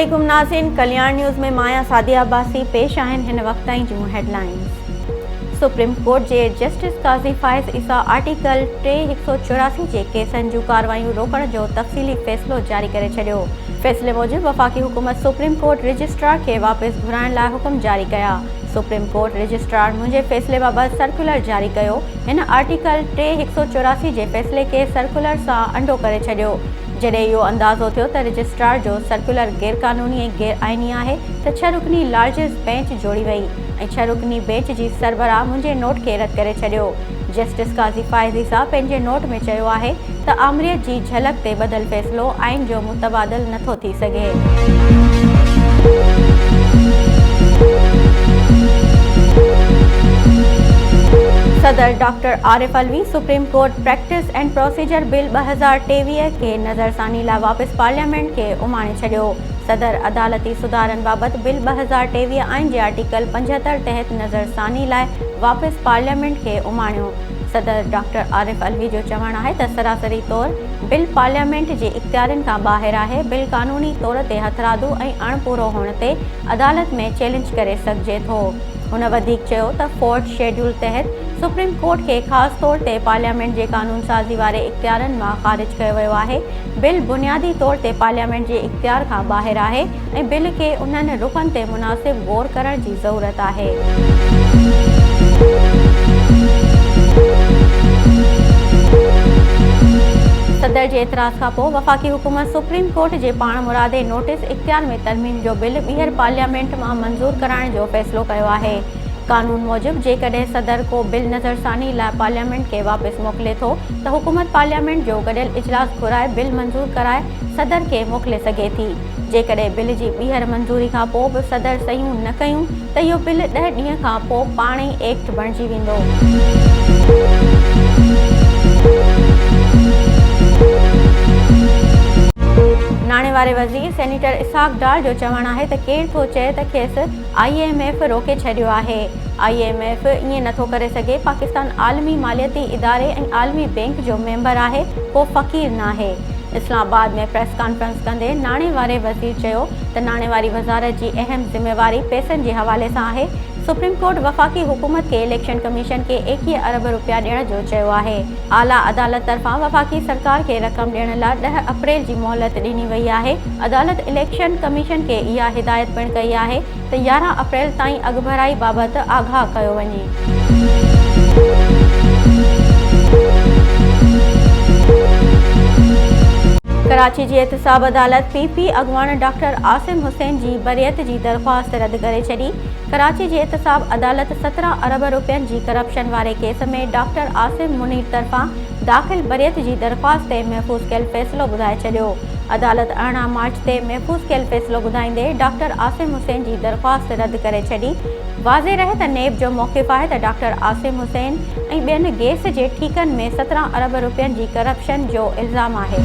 अस्सलामुअलैकुम नाज़रीन, कल्याण न्यूज़ में माया सादिया अब्बासी पेश आहिनि हिन वक़्त ताईं जूं हेडलाइंस। सुप्रीम कोर्ट जे जस्टिस काज़ी फ़ाइज़ ईसा आर्टिकल 3184 जे केसनि जूं कार्रवाइयूं रोकण जो तफ़सीली फ़ैसिलो जारी करे छॾियो। फ़ैसिले मूजिबि वफ़ाक़ी हुकूमत सुप्रीम कोर्ट रजिस्ट्रार खे वापसि घुराइण लाइ हुकुम जारी कया। सुप्रीम कोर्ट रजिस्ट्रार मुंहिंजे फ़ैसिले बाबति सर्कुलर जारी कयो। हिन आर्टिकल 3184 जे फ़ैसिले खे सर्कुलर सां अंडो करे छॾियो। जॾहिं इहो अंदाज़ो थियो त रजिस्ट्रार जो सर्कुलर गैरक़ानूनी ऐं गैर आइनी आहे त 6 रुकनी लार्जेस्ट बेंच जोड़ी वई ऐं 6 रुकनी बेंच जी सरबराह मुंहिंजे नोट खे रद्द करे छॾियो। जस्टिस काज़ी फ़ाइज़ ईसा पंहिंजे नोट में चयो आहे त आमरीअत जी झलक ते ॿधल फ़ैसिलो आइन जो मुतबादिल नथो थी सघे। सदर doctor Arif Alvi supreme court practice and procedure bill 2023 खे नज़रसानी लाइ वापसि पार्लियामेंट खे उमाणे छॾियो। सदर अदालती सुधारनि बाबति बिल 2023 आइन जे आर्टिकल 75 तहत नज़रसानी लाइ वापसि पार्लियामेंट खे उमाणियो। सदर डॉक्टर आरिफ अलवी जो चवणु आहे त सरासरी तौरु बिल पार्लियामेंट जे इख़्तियारनि खां ॿाहिरि आहे। बिल क़ानूनी तौर ते हथरादू ऐं अणपूरो हुअण ते अदालत में चैलेंज करे सघिजे थो। हुन वधीक चयो त फोर्थ शेड्यूल तहत सुप्रीम कोर्ट खे ख़ासि तौर ते पार्लियामेंट जे कानून साज़ी वारे इख़्तियारनि मां ख़ारिज कयो वियो आहे। बिल बुनियादी तौर ते पार्लियामेंट जे इख़्तियार खां ॿाहिरि आहे ऐं बिल खे उन्हनि रुकनि ते मुनासिब ग़ौर करण जी ज़रूरत आहे। सदर जे एतिराज़ खां पोइ वफ़ाक़ी हुकूमत सुप्रीम कोर्ट जे पाण मुरादे नोटिस इख़्तियार में तरमीम जो बिल ॿीहर पार्लियामेंट मां मंज़ूर कराइण जो फ़ैसिलो कयो आहे। कानून मूजिबि जेकॾहिं सदर को बिल नज़रसानी लाइ पार्लियामेंट खे वापसि मोकिले थो त हुकूमत पार्लियामेंट जो गॾियल इजलास घुराए बिल मंज़ूर कराए सदर खे मोकिले सघे थी। जेकॾहिं बिल जी ॿीहर मंज़ूरी खां पोइ बि सदर सहियूं न कयूं त इहो बिल 10 ॾींहं खां पोइ पाण ई एक्ट बणिजी वेंदो। नाणे वारे वज़ीर सेनेटर इसहाक डार जो चवणु आहे त केरु थो चए त खेसि IMF रोके छॾियो आहे। IMF ईअं नथो करे सघे। पाकिस्तान आलमी मालियती इदारे ऐं आलमी बैंक जो मेंबर आहे, को फ़क़ीर न आहे। इस्लामाबाद में प्रेस कॉन्फ्रेंस कंदे नाणे वारे वज़ीर चयो त नाणे वारी वज़ारत जी अहम ज़िम्मेवारी पैसनि जे हवाले सां आहे। सुप्रीम कोर्ट वफ़ाक़ी हुकूमत खे इलेक्शन कमीशन खे 21 अरब रुपया ॾियण जो चयो आहे। आला अदालत तरफ़ां वफ़ाक़ी सरकार खे रक़म ॾियण लाइ 10 अप्रैल जी मोहलत ॾिनी वई आहे। अदालत इलेक्शन कमीशन खे इहा हिदायत पिणु कई आहे त 11 अप्रैल ताईं अॻुभराई बाबति आगाह कयो वञे। कराची जी एहतिसाब अदालत PP अॻुवान डॉक्टर आसिम हुसैन जी बरियत जी दरख़्वास्त रद्द करे छॾी। कराची जी एहतिसाब अदालत 17 अरब रुपयनि जी करप्शन वारे केस में डॉक्टर आसिम मुनीर तरफ़ां दाख़िल बरियत जी दरख़्वास्त ते महफ़ूज़ कयल फ़ैसिलो ॿुधाए छॾियो। अदालत 18 मार्च ते महफ़ूज़ कयल फ़ैसिलो ॿुधाईंदे डॉक्टर आसिम हुसैन जी दरख़्वास्त रद्द करे छॾी। वाज़े रहे त नेब जो मौक़िफ़ आहे त डॉक्टर आसिम हुसैन ऐं ॿियनि गैस जे ठीकनि में 17 अरब रुपयनि जी करप्शन जो इल्ज़ाम आहे।